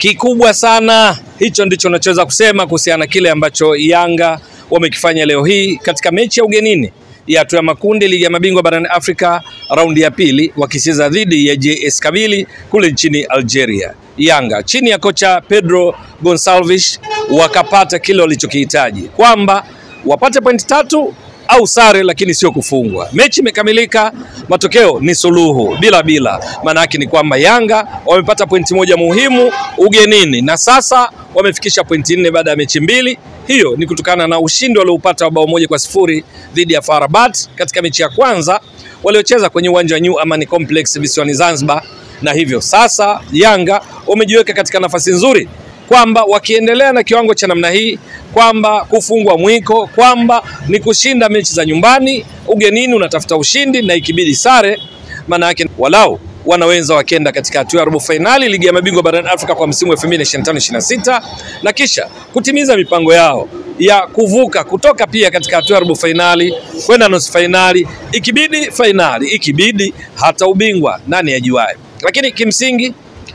Kikubwa sana, hicho ndicho nachoweza kusema kuhusiana na kile ambacho Yanga wamekifanya leo hii katika mechi ya ugenini ya hatua ya makundi ligi ya mabingwa barani Afrika raundi ya pili, wakicheza dhidi ya JS Kabylie kule nchini Algeria. Yanga chini ya kocha Pedro Gonçalves wakapata kile walichokihitaji, kwamba wapate pointi 3 au sare, lakini sio kufungwa. Mechi imekamilika, matokeo ni suluhu bila. Maana yake ni kwamba Yanga wamepata pointi 1 muhimu ugenini na sasa wamefikisha pointi 4 baada ya mechi 2. Hiyo ni kutokana na ushindi walioupata wa bao 1-0 dhidi ya FAR Rabat katika mechi ya kwanza waliocheza kwenye uwanja wa New Amani Complex visiwani Zanzibar, na hivyo sasa Yanga wamejiweka katika nafasi nzuri kwamba wakiendelea na kiwango cha namna hii, kwamba kufungwa mwiko, kwamba ni kushinda mechi za nyumbani, ugenini unatafuta ushindi na ikibidi sare, maana yake walau wanaweza wakenda katika hatua ya robo finali ligi ya mabingwa barani Afrika kwa msimu wa 2025-26 na kisha kutimiza mipango yao ya kuvuka kutoka pia katika hatua ya robo finali kwenda nusu finali, ikibidi finali, ikibidi hata ubingwa, nani ajuaye. Lakini kimsingi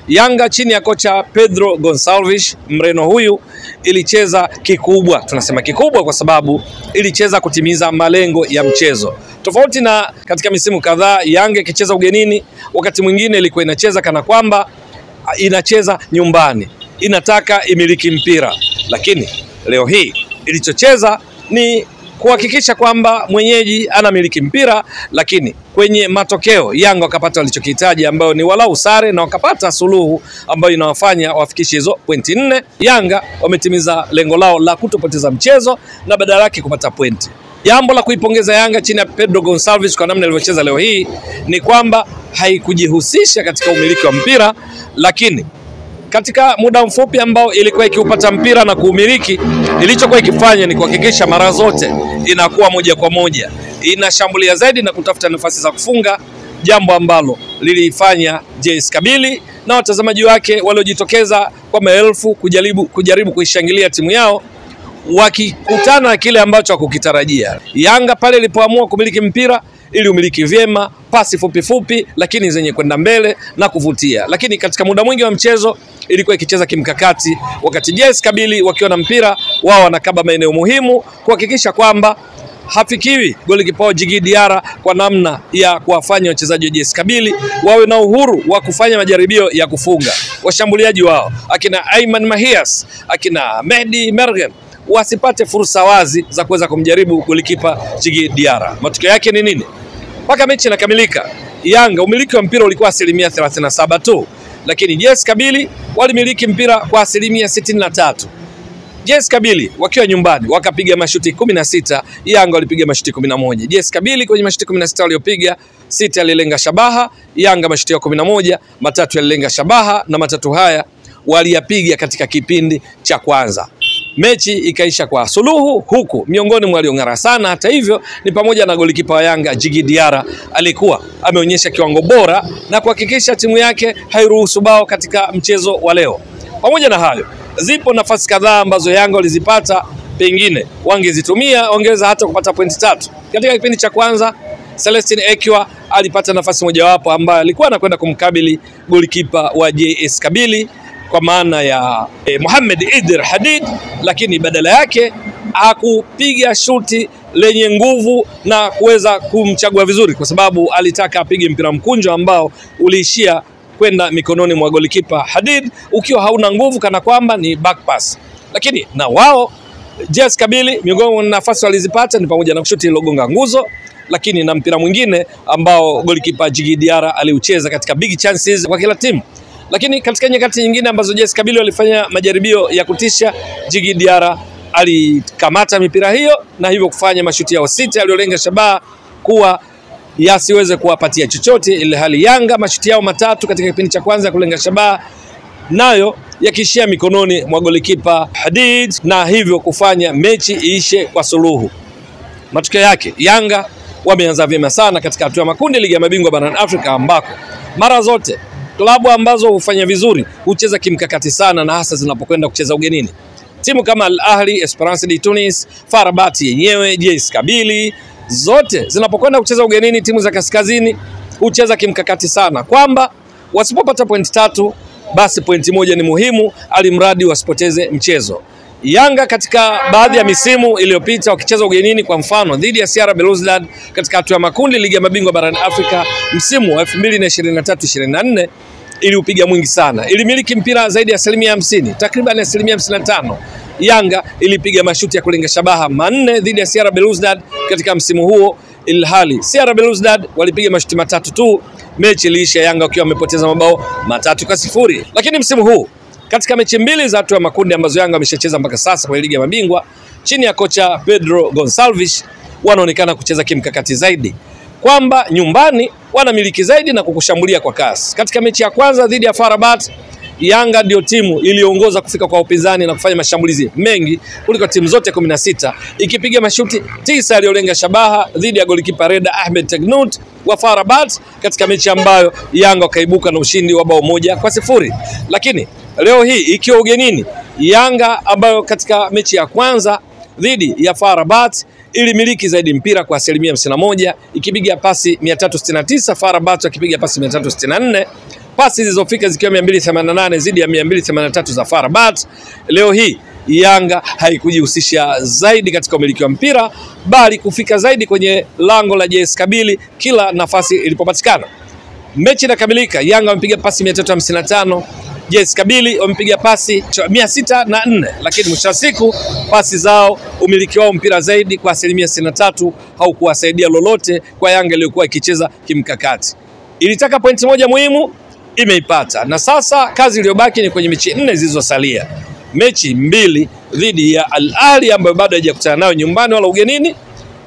Yanga chini ya kocha Pedro Gonçalves, Mreno huyu, ilicheza kikubwa. Tunasema kikubwa kwa sababu ilicheza kutimiza malengo ya mchezo. Tofauti na katika misimu kadhaa Yanga ikicheza ugenini, wakati mwingine ilikuwa inacheza kana kwamba inacheza nyumbani, inataka imiliki mpira. Lakini leo hii ilichocheza ni kuhakikisha kwamba mwenyeji anamiliki mpira, lakini kwenye matokeo Yanga wakapata walichokihitaji, ambayo ni walau sare, na wakapata suluhu ambayo inawafanya wafikishe hizo pointi 4. Yanga wametimiza lengo lao la kutopoteza mchezo na badala yake kupata pointi. Jambo la kuipongeza Yanga chini ya Pedro Gonçalves kwa namna ilivyocheza leo hii ni kwamba haikujihusisha katika umiliki wa mpira, lakini katika muda mfupi ambao ilikuwa ikiupata mpira na kuumiliki, ilichokuwa ikifanya ni kuhakikisha mara zote inakuwa moja kwa moja inashambulia zaidi na kutafuta nafasi za kufunga, jambo ambalo lilifanya JS Kabylie na watazamaji wake waliojitokeza kwa maelfu kujaribu kuishangilia timu yao wakikutana na kile ambacho hakukitarajia. Yanga pale ilipoamua kumiliki mpira ili umiliki vyema, pasi fupi lakini zenye kwenda mbele na kuvutia. Lakini katika muda mwingi wa mchezo ilikuwa ikicheza kimkakati, wakati JS Kabylie wakiwa na mpira wao wanakaba maeneo muhimu kuhakikisha kwamba hafikiwi golikipa Djigui Diarra, kwa namna ya kuwafanya wachezaji wa JS Kabylie wawe na uhuru wa kufanya majaribio ya kufunga. Washambuliaji wao akina Ayman Mahias, akina Mehdi Mergen wasipate fursa wazi za kuweza kumjaribu golikipa Djigui Diarra. Matokeo yake ni nini? Mpaka mechi inakamilika, Yanga umiliki wa mpira ulikuwa 37% tu, lakini JS Kabylie walimiliki mpira kwa 63%. JS Kabylie wakiwa nyumbani wakapiga mashuti 16, Yanga walipiga mashuti 11. JS Kabylie kwenye mashuti 16 waliopiga, 6 alilenga shabaha, Yanga mashuti ya 11, 3 yalilenga shabaha, na 3 haya waliyapiga katika kipindi cha kwanza. Mechi ikaisha kwa suluhu, huku miongoni mwa waliong'ara sana hata hivyo ni pamoja na golikipa wa Yanga Djigui Diarra. Alikuwa ameonyesha kiwango bora na kuhakikisha timu yake hairuhusu bao katika mchezo wa leo. Pamoja na hayo, zipo nafasi kadhaa ambazo Yanga walizipata, pengine wangezitumia ongeza hata kupata pointi 3. Katika kipindi cha kwanza Celestine Ekwa alipata nafasi mojawapo ambayo alikuwa anakwenda kumkabili golikipa wa JS Kabylie kwa maana ya Mohamed Idr Hadid, lakini badala yake hakupiga shuti lenye nguvu na kuweza kumchagua vizuri, kwa sababu alitaka apige mpira mkunjo ambao uliishia kwenda mikononi mwa golikipa Hadid ukiwa hauna nguvu, kana kwamba ni back pass. Lakini na wao JS Kabylie miongoni mwa nafasi walizipata ni pamoja na kushuti logonga nguzo, lakini na mpira mwingine ambao golikipa Djigui Diarra aliucheza katika big chances kwa kila timu. Lakini katika nyakati nyingine ambazo JS Kabylie walifanya majaribio ya kutisha, Djigui Diarra alikamata mipira hiyo na hivyo kufanya mashuti yao 6 yaliyolenga shabaha kuwa yasiweze kuwapatia chochote, ile hali Yanga mashuti yao 3 katika kipindi cha kwanza kulenga shabaha nayo yakishia mikononi mwa golikipa Hadid, na hivyo kufanya mechi iishe kwa suluhu. Matokeo yake Yanga wameanza vyema sana katika hatua ya makundi ligi ya mabingwa barani Afrika, ambako mara zote klabu ambazo hufanya vizuri hucheza kimkakati sana, na hasa zinapokwenda kucheza ugenini. Timu kama Al Ahly, Esperance de Tunis, FAR Rabat yenyewe, JS Kabylie, zote zinapokwenda kucheza ugenini, timu za kaskazini hucheza kimkakati sana, kwamba wasipopata pointi 3 basi pointi moja ni muhimu, alimradi wasipoteze mchezo. Yanga katika baadhi ya misimu iliyopita wakicheza ugenini, kwa mfano dhidi ya CR Belouizdad katika hatua ya makundi ligi ya mabingwa barani Afrika msimu wa 2023-24 iliupiga mwingi sana. Ilimiliki mpira zaidi ya asilimia 50, takriban asilimia 55. Yanga ilipiga mashuti ya kulenga shabaha 4 dhidi ya CR Belouizdad katika msimu huo, ilhali CR Belouizdad walipiga mashuti 3 tu. Mechi iliisha Yanga wakiwa wamepoteza mabao 3-0. Lakini msimu huu katika mechi mbili za hatua ya makundi ambazo Yanga wameshacheza mpaka sasa kwa ligi ya mabingwa chini ya kocha Pedro Gonçalves, wanaonekana kucheza kimkakati zaidi, kwamba nyumbani wanamiliki zaidi na kukushambulia kwa kasi. Katika mechi ya kwanza dhidi ya FAR Rabat, Yanga ndio timu iliyoongoza kufika kwa upinzani na kufanya mashambulizi mengi kuliko timu zote 16, ikipiga mashuti 9 yaliyolenga shabaha dhidi ya golikipa Reda Ahmed Tegnut wa FAR Rabat, katika mechi ambayo Yanga wakaibuka na ushindi wa bao 1-0. Lakini leo hii ikiwa ugenini, Yanga ambayo katika mechi ya kwanza dhidi ya FAR Rabat ilimiliki zaidi mpira kwa asilimia 51, ikipiga pasi 369, FAR Rabat akipiga pasi 364, pasi zilizofika zikiwa 288 zidi ya 283 za FAR Rabat. Leo hii Yanga haikujihusisha zaidi katika umiliki wa mpira, bali kufika zaidi kwenye lango la JS Kabylie kila nafasi ilipopatikana. Mechi inakamilika, Yanga wamepiga pasi 355, JS Kabylie wamepiga pasi 604, lakini mwisho wa siku pasi zao, umiliki wao mpira zaidi kwa asilimia 63 haukuwasaidia lolote kwa Yanga iliyokuwa ikicheza kimkakati. Ilitaka pointi moja muhimu, imeipata, na sasa kazi iliyobaki ni kwenye mechi 4 zilizosalia. Mechi 2 dhidi ya Al Ahly ambayo bado haijakutana nayo nyumbani wala ugenini,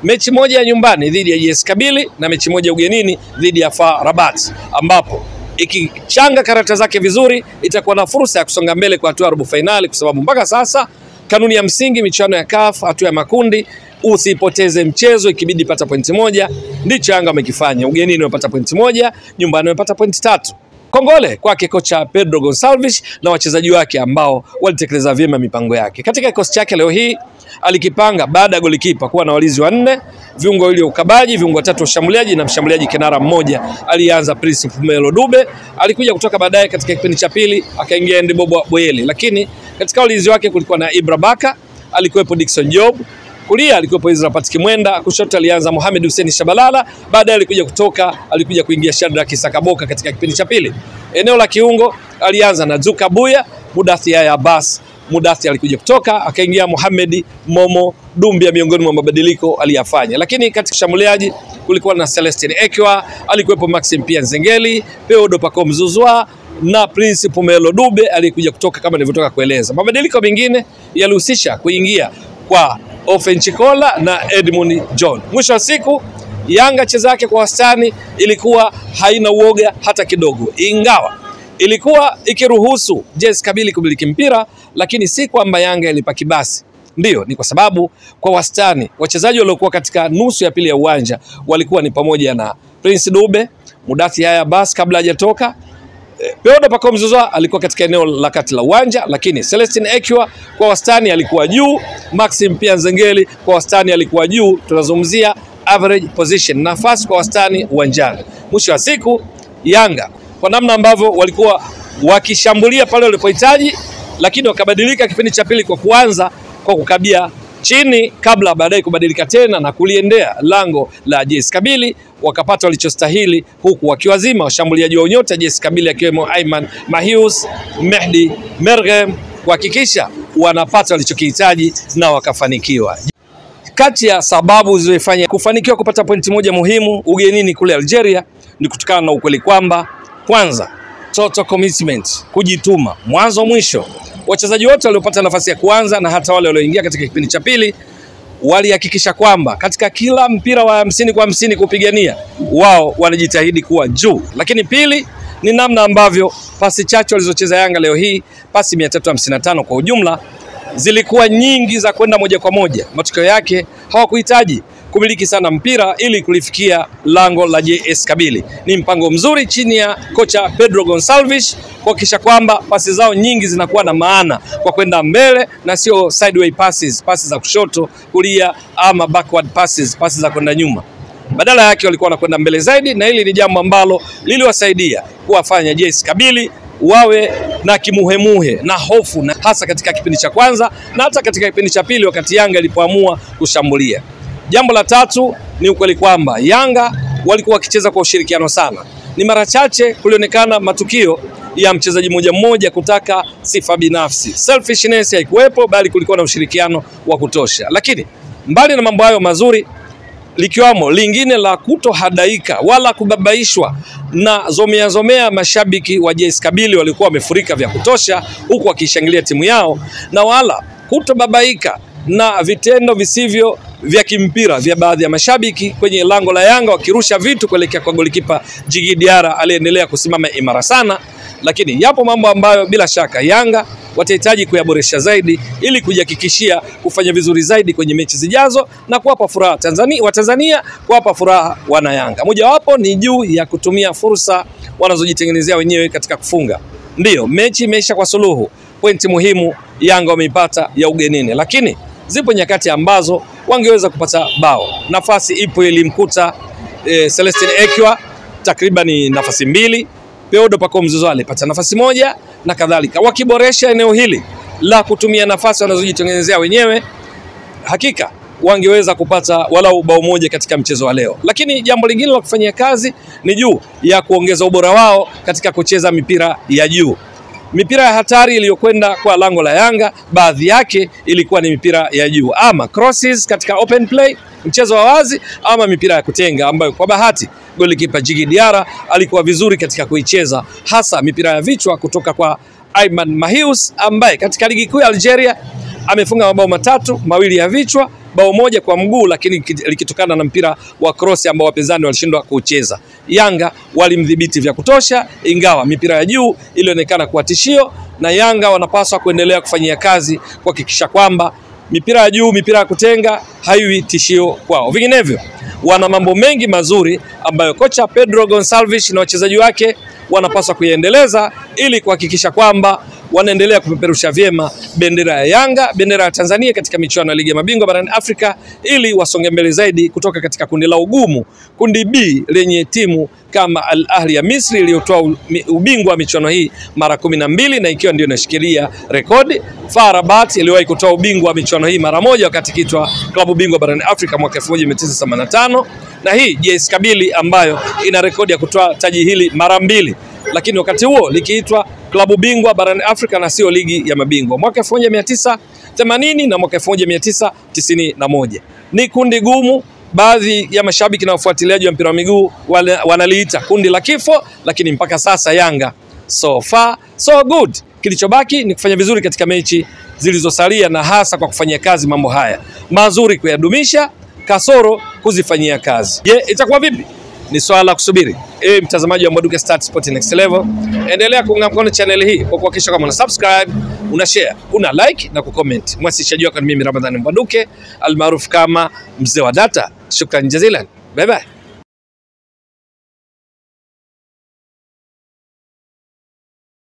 mechi moja ya nyumbani dhidi ya JS Kabylie na mechi moja ugenini dhidi ya FAR Rabat, ambapo ikichanga karata zake vizuri itakuwa na fursa ya kusonga mbele kwa hatua ya robo finali, kwa sababu mpaka sasa kanuni ya msingi michuano ya CAF hatua ya makundi usipoteze mchezo, ikibidi pata pointi moja. Ndicho Yanga wamekifanya. Ugenini wamepata pointi moja, nyumbani wamepata pointi 3. Kongole kwake kocha Pedro Gonçalves na wachezaji wake ambao walitekeleza vyema mipango yake. Katika kikosi chake leo hii alikipanga baada ya golikipa kuwa na walinzi 4, viungo wawili ukabaji, viungo 3 washambuliaji na mshambuliaji kinara mmoja. Alianza Prince Mpumelelo Dube, alikuja kutoka baadaye katika kipindi cha pili akaingia Ndibobo Boyeli, lakini katika walinzi wake kulikuwa na Ibra Baka, alikuwepo Dickson Job, kulia alikuwepo Israel Patrick Mwenda, kushoto alianza Mohamed Hussein Shabalala, baadaye alikuja kuingia Shadrack Sakaboka katika kipindi cha pili. Eneo la kiungo alianza na Zuka Buya, Mudathi Yaya Abbas, Mudathi alikuja kutoka akaingia Mohamed Momo Dumbia, miongoni mwa mabadiliko aliyafanya. Lakini katika shambuliaji kulikuwa na Celestine Ekwa, alikuwepo Maxim Pia Nzengeli, Peodo Pacome Zouzoua na Prince Mpumelelo Dube alikuja kutoka kama nilivyotoka kueleza. Mabadiliko mengine yalihusisha kuingia kwa Offenchikola na Edmund John. Mwisho wa siku Yanga cheza yake kwa wastani ilikuwa haina uoga hata kidogo, ingawa ilikuwa ikiruhusu JS Kabylie kumiliki mpira, lakini si kwamba Yanga ilipaki basi. Ndio, ni kwa sababu kwa wastani wachezaji waliokuwa katika nusu ya pili ya uwanja walikuwa ni pamoja na Prince Dube, Mudathi Yaya Abbas kabla hajatoka, Peodo Pacome Zouzoua alikuwa katika eneo la kati la uwanja, lakini Celestine Ekwa kwa wastani alikuwa juu, Maxim Pia Nzengeli kwa wastani alikuwa juu. Tunazungumzia average position, nafasi kwa wastani uwanjani. Mwisho wa siku Yanga kwa namna ambavyo walikuwa wakishambulia pale walipohitaji, lakini wakabadilika kipindi cha pili kwa kuanza kwa kukabia chini kabla baadaye kubadilika tena na kuliendea lango la JS Kabylie, wakapata walichostahili, huku wakiwazima washambuliaji wa nyota JS Kabylie akiwemo Ayman Mahious, Mehdi Mergem, kuhakikisha wanapata walichokihitaji na wakafanikiwa. Kati ya sababu zilizofanya kufanikiwa kupata pointi moja muhimu ugenini kule Algeria ni kutokana na ukweli kwamba, kwanza, total commitment, kujituma mwanzo mwisho. Wachezaji wote waliopata nafasi ya kuanza na hata wale walioingia katika kipindi cha pili walihakikisha kwamba katika kila mpira wa 50 kwa 50 kupigania, wao wanajitahidi kuwa juu. Lakini pili ni namna ambavyo pasi chache walizocheza Yanga leo hii, pasi 355 kwa ujumla, zilikuwa nyingi za kwenda moja kwa moja. Matokeo yake hawakuhitaji kumiliki sana mpira ili kulifikia lango la JS Kabylie. Ni mpango mzuri chini ya kocha Pedro Gonçalves kuhakikisha kwamba pasi zao nyingi zinakuwa na maana kwa kwenda mbele na sio sideway passes, pasi za kushoto, kulia ama backward passes, pasi za kwenda nyuma. Badala yake walikuwa wanakwenda mbele zaidi, na hili ni jambo ambalo liliwasaidia kuwafanya JS Kabylie wawe na kimuhemuhe na hofu, na hasa katika kipindi cha kwanza na hata katika kipindi cha pili wakati Yanga ilipoamua kushambulia. Jambo la tatu ni ukweli kwamba Yanga walikuwa wakicheza kwa ushirikiano sana. Ni mara chache kulionekana matukio ya mchezaji mmoja mmoja kutaka sifa binafsi. Selfishness haikuwepo, bali kulikuwa na ushirikiano wa kutosha. Lakini mbali na mambo hayo mazuri, likiwamo lingine la kutohadaika wala kubabaishwa na zomea mashabiki wa JS Kabylie walikuwa wamefurika vya kutosha huku wakishangilia timu yao, na wala kutobabaika na vitendo visivyo vya kimpira vya baadhi ya mashabiki kwenye lango la Yanga wakirusha vitu kuelekea kwa golikipa Djigui Diarra aliendelea kusimama imara sana. Lakini yapo mambo ambayo bila shaka Yanga watahitaji kuyaboresha zaidi ili kujihakikishia kufanya vizuri zaidi kwenye mechi zijazo na kuwapa furaha Watanzania, kuwapa furaha wana Yanga. Mojawapo ni juu ya kutumia fursa wanazojitengenezea wenyewe katika kufunga. Ndiyo, mechi imeisha kwa suluhu. Pointi muhimu Yanga wameipata ya ugenini, lakini zipo nyakati ambazo wangeweza kupata bao. Nafasi ipo ilimkuta Celestine Ekwa takriban nafasi 2, Peodo Pacome Zouzoua alipata nafasi 1 na kadhalika. Wakiboresha eneo hili la kutumia nafasi wanazojitengenezea wenyewe, hakika wangeweza kupata walau bao moja katika mchezo wa leo. Lakini jambo lingine la kufanyia kazi ni juu ya kuongeza ubora wao katika kucheza mipira ya juu. Mipira ya hatari iliyokwenda kwa lango la Yanga, baadhi yake ilikuwa ni mipira ya juu, ama crosses katika open play, mchezo wa wazi, ama mipira ya kutenga ambayo kwa bahati golikipa Djigui Diarra alikuwa vizuri katika kuicheza, hasa mipira ya vichwa kutoka kwa Ayman Mahious ambaye katika ligi kuu ya Algeria amefunga mabao 3, 2 ya vichwa, bao 1 kwa mguu, lakini likitokana na mpira wa cross ambao wapinzani walishindwa kucheza. Yanga walimdhibiti vya kutosha, ingawa mipira ya juu ilionekana kuwa tishio, na Yanga wanapaswa kuendelea kufanyia kazi kuhakikisha kwamba mipira ya juu, mipira ya kutenga haiwi tishio kwao. Vinginevyo wana mambo mengi mazuri ambayo kocha Pedro Gonçalves na wachezaji wake wanapaswa kuyaendeleza ili kuhakikisha kwamba wanaendelea kupeperusha vyema bendera ya Yanga, bendera ya Tanzania katika michuano ya Ligi ya Mabingwa barani Afrika, ili wasonge mbele zaidi kutoka katika kundi la ugumu, kundi B lenye timu kama Al Ahly ya Misri iliyotoa ubingwa wa michuano hii mara 12 na ikiwa ndio inashikilia rekodi. FAR Rabat iliwahi kutoa ubingwa wa michuano hii mara 1 wakati kitwa klabu bingwa barani Afrika mwaka 1985, na hii JS Kabylie ambayo ina rekodi ya kutoa taji hili mara 2, lakini wakati huo likiitwa klabu bingwa barani Afrika na sio ligi ya mabingwa mwaka 1980 na mwaka 1991. Ni kundi gumu. Baadhi ya mashabiki na wafuatiliaji wa mpira wa miguu wanaliita kundi la kifo, lakini mpaka sasa Yanga so far so good. Kilichobaki ni kufanya vizuri katika mechi zilizosalia, na hasa kwa kufanyia kazi mambo haya mazuri, kuyadumisha, kasoro kuzifanyia kazi. Je, itakuwa vipi? Ni swala la kusubiri. Mtazamaji wa Mbwaduke Stats Sport Next Level, endelea kuunga mkono channel hii kwa kuhakikisha kama una subscribe, una share, una like na kucomment. Mwasishaji wako ni mimi Ramadhani Mbwaduke almaarufu kama mzee wa data. Shukran jazilan. Bye bye.